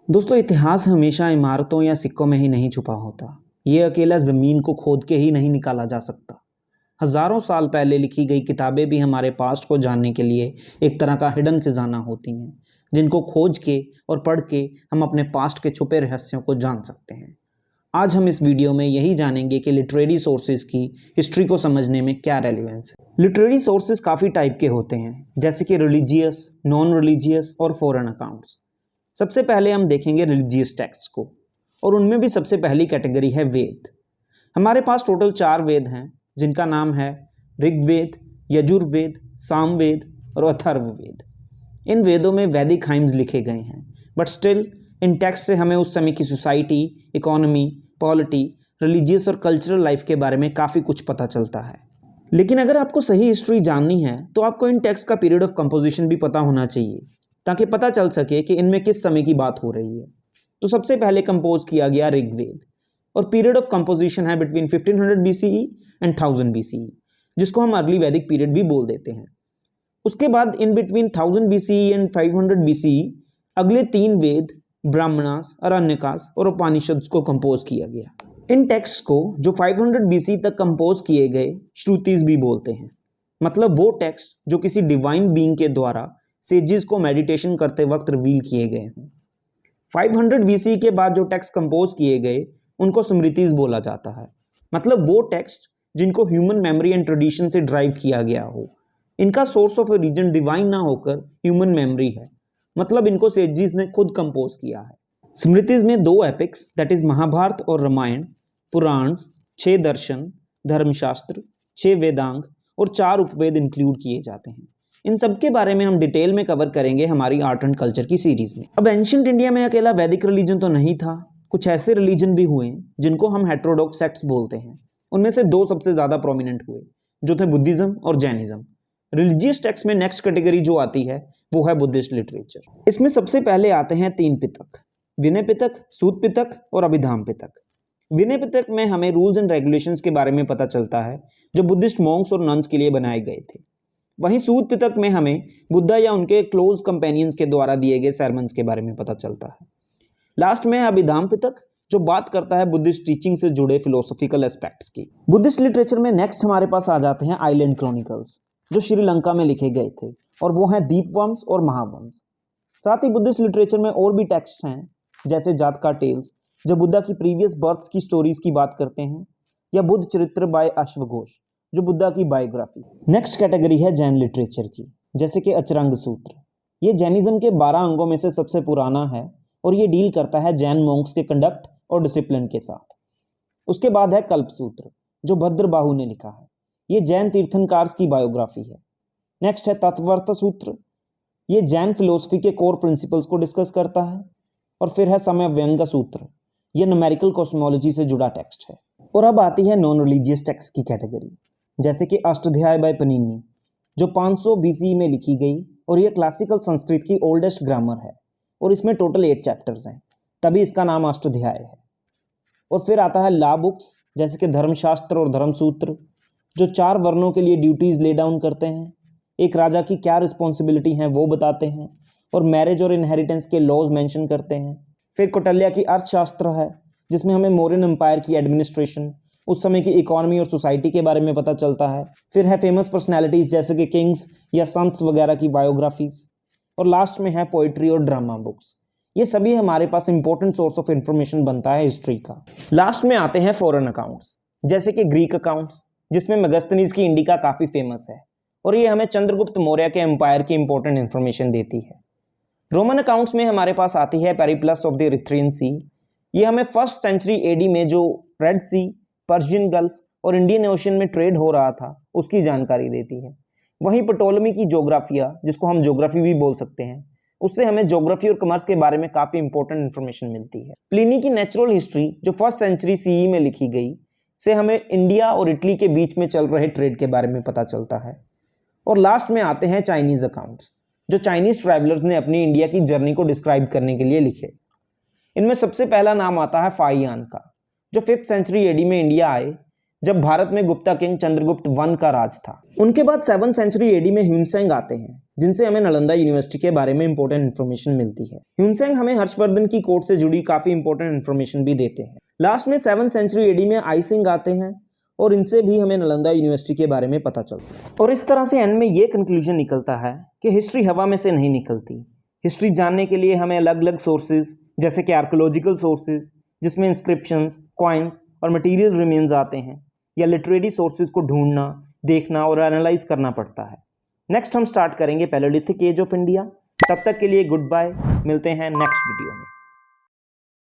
दोस्तों, इतिहास हमेशा इमारतों या सिक्कों में ही नहीं छुपा होता। ये अकेला ज़मीन को खोद के ही नहीं निकाला जा सकता। हज़ारों साल पहले लिखी गई किताबें भी हमारे पास्ट को जानने के लिए एक तरह का हिडन खजाना होती हैं, जिनको खोज के और पढ़ के हम अपने पास्ट के छुपे रहस्यों को जान सकते हैं। आज हम इस वीडियो में यही जानेंगे कि लिटरेरी सोर्सेज की हिस्ट्री को समझने में क्या रेलिवेंस है। लिटरेरी सोर्सेज काफ़ी टाइप के होते हैं, जैसे कि रिलीजियस, नॉन रिलीजियस और फॉरेन अकाउंट्स। सबसे पहले हम देखेंगे रिलीजियस टेक्स्ट को, और उनमें भी सबसे पहली कैटेगरी है वेद। हमारे पास टोटल 4 वेद हैं, जिनका नाम है ऋग्वेद, यजुर्वेद, सामवेद और अथर्ववेद। इन वेदों में वैदिक हाइम्स लिखे गए हैं, बट स्टिल इन टेक्स्ट से हमें उस समय की सोसाइटी, इकोनॉमी, पॉलिटी, रिलीजियस और कल्चरल लाइफ के बारे में काफ़ी कुछ पता चलता है। लेकिन अगर आपको सही हिस्ट्री जाननी है तो आपको इन टेक्स्ट का पीरियड ऑफ कंपोजिशन भी पता होना चाहिए, ताकि पता चल सके कि इनमें किस समय की बात हो रही है। तो सबसे पहले कंपोज किया गया ऋग्वेद, और पीरियड ऑफ कंपोजिशन है बिटवीन 1500 BCE एंड 1000 BCE, जिसको हम अर्ली वैदिक पीरियड भी बोल देते हैं। उसके बाद in between 1000 BCE and 500 BCE अगले 3 वेद ब्राह्मणास, अरण्यकास और उपनिषद को कंपोज किया गया। इन टेक्स्ट को जो 500 BC तक कंपोज किए गए श्रुतिज भी बोलते हैं, मतलब वो टेक्स्ट जो किसी डिवाइन बीइंग के द्वारा सेजिस को मेडिटेशन करते वक्त रिवील किए गए हों। 500 BC के बाद जो टेक्स्ट कंपोज किए गए उनको स्मृतिज बोला जाता है, मतलब वो टेक्स्ट जिनको ह्यूमन मेमोरी एंड ट्रेडिशन से ड्राइव किया गया हो। इनका सोर्स ऑफ ओरिजिन डिवाइन ना होकर ह्यूमन मेमोरी है, मतलब इनको सेजिस ने खुद कंपोज किया है। स्मृतिज में 2 एपिक्स दैट इज महाभारत और रामायण, पुराण्स, 6 दर्शन, धर्मशास्त्र, 6 वेदांग और 4 उपवेद इंक्लूड किए जाते हैं। इन सब के बारे में हम डिटेल में कवर करेंगे हमारी आर्ट एंड कल्चर की सीरीज में। अब एंशिएंट इंडिया में अकेला वैदिक रिलीजन तो नहीं था, कुछ ऐसे रिलीजन भी हुए जिनको हम हेटेरोडॉक्स सेक्ट्स बोलते हैं। उनमें से 2 सबसे ज्यादा प्रोमिनेंट हुए, जो थे बुद्धिज्म और जैनिज्म। रिलीजियस टेक्स्ट में नेक्स्ट कैटेगरी जो आती है वो है बुद्धिस्ट लिटरेचर। इसमें सबसे पहले आते हैं 3 पिटक, विनय पिटक, सूत पिटक और अभिधाम पिटक। विनय पिटक में हमें रूल्स एंड रेगुलेशंस के बारे में पता चलता है, जो बुद्धिस्ट मॉन्क्स और नन्स के लिए बनाए गए थे। वहीं सूत पिटक में हमें बुद्धा या उनके क्लोज कंपेनियंस के द्वारा दिए गए सरमन्स के बारे में पता चलता है। लास्ट में है अभिधाम पिटक, जो बात करता है बुद्धिस्ट टीचिंग से जुड़े फिलोसॉफिकल एस्पेक्ट्स की। बुद्धिस्ट लिटरेचर में नेक्स्ट हमारे पास आ जाते हैं आइलैंड क्रॉनिकल्स, जो श्रीलंका में लिखे गए थे, और वो हैं दीपवंश और महावंश। साथ ही बुद्धिस्ट लिटरेचर में और भी टेक्स्ट हैं, जैसे जातका टेल्स, जो बुद्धा की प्रीवियस बर्थ्स की स्टोरीज की बात करते हैं, या बुद्ध चरित्र बाय अश्वघोष, जो बुद्धा की बायोग्राफी। नेक्स्ट कैटेगरी है जैन लिटरेचर की, जैसे कि अचरंग सूत्र। ये जैनिज्म के 12 अंगों में से सबसे पुराना है, और ये डील करता है जैन मॉन्क्स के कंडक्ट और डिसिप्लिन के साथ। उसके बाद है कल्प सूत्र, जो भद्रबाहु ने लिखा है। ये जैन तीर्थंकार की बायोग्राफी है। नेक्स्ट है तत्वर्थ सूत्र, ये जैन फिलोसफी के कोर प्रिंसिपल्स को डिस्कस करता है। और फिर है समव्यंग सूत्र, ये न्यूमेरिकल कॉस्मोलॉजी से जुड़ा टेक्स्ट है। और अब आती है नॉन रिलीजियस टेक्स्ट की कैटेगरी, जैसे कि अष्टाध्यायी बाय पनीनी, जो 500 BC में लिखी गई, और यह क्लासिकल संस्कृत की ओल्डेस्ट ग्रामर है, और इसमें टोटल 8 चैप्टर्स हैं, तभी इसका नाम अष्टाध्याय है। और फिर आता है लॉ बुक्स, जैसे कि धर्मशास्त्र और धर्मसूत्र, जो 4 वर्णों के लिए ड्यूटीज ले डाउन करते हैं, एक राजा की क्या रिस्पॉन्सिबिलिटी हैं वो बताते हैं, और मैरिज और इनहेरिटेंस के लॉज मेंशन करते हैं। फिर कौटिल्य की अर्थशास्त्र है, जिसमें हमें मौर्यन एम्पायर की एडमिनिस्ट्रेशन, उस समय की इकोनॉमी और सोसाइटी के बारे में पता चलता है। फिर है फेमस पर्सनैलिटीज जैसे कि किंग्स या संत्स वगैरह की बायोग्राफीज। और लास्ट में है पोइट्री और ड्रामा बुक्स। ये सभी हमारे पास इंपॉर्टेंट सोर्स ऑफ इंफॉर्मेशन बनता है हिस्ट्री का। लास्ट में आते हैं फॉरेन अकाउंट्स, जैसे कि ग्रीक अकाउंट्स, जिसमें मेगास्थनीज की इंडिका काफ़ी फेमस है, और ये हमें चंद्रगुप्त मौर्य के एम्पायर की इंपॉर्टेंट इंफॉर्मेशन देती है। रोमन अकाउंट्स में हमारे पास आती है पेरिप्लस ऑफ द इरिथ्रियन सी। ये हमें 1st सेंचुरी AD में जो रेड सी, पर्शियन गल्फ और इंडियन ओशन में ट्रेड हो रहा था उसकी जानकारी देती है। वहीं पटोलमी की जोग्राफिया, जिसको हम ज्योग्राफी भी बोल सकते हैं, उससे हमें ज्योग्राफी और कॉमर्स के बारे में काफ़ी इंपॉर्टेंट इन्फॉर्मेशन मिलती है। प्लिनी की नेचुरल हिस्ट्री, जो 1st सेंचुरी CE में लिखी गई, से हमें इंडिया और इटली के बीच में चल रहे ट्रेड के बारे में पता चलता है। और लास्ट में आते हैं चाइनीज़ अकाउंट्स, जो चाइनीज़ ट्रैवलर्स ने अपनी इंडिया की जर्नी को डिस्क्राइब करने के लिए लिखे। इनमें सबसे पहला नाम आता है फाइयान का, जो 5th सेंचुरी AD में इंडिया आए। जब भारत में गुप्ता किंग चंद्रगुप्त वन का राज था। उनके बाद 7th सेंचुरी एडी में ह्यूनसेंग आते हैं, जिनसे हमें नालंदा यूनिवर्सिटी के बारे में इंपॉर्टेंट इन्फॉर्मेशन मिलती है। ह्यूनसेंग हमें हर्षवर्धन की कोर्ट से जुड़ी काफी इंपॉर्टेंट इन्फॉर्मेशन भी देते हैं। लास्ट में 7th सेंचुरी एडी में आइसिंग आते हैं और इनसे भी हमें नालंदा यूनिवर्सिटी के बारे में पता चलता है। और इस तरह से एंड में ये कंक्लूजन निकलता है कि हिस्ट्री हवा में से नहीं निकलती। हिस्ट्री जानने के लिए हमें अलग अलग सोर्सेज जैसे कि आर्कोलॉजिकल सोर्सेज जिसमें इंस्क्रिप्शंस, कॉइन्स और मटेरियल रिमेन्स आते हैं, या लिटरेरी सोर्सेज को ढूंढना, देखना और एनालाइज करना पड़ता है। नेक्स्ट हम स्टार्ट करेंगे पैलेलिथिक एज ऑफ इंडिया। तब तक के लिए गुड बाय, मिलते हैं नेक्स्ट वीडियो में।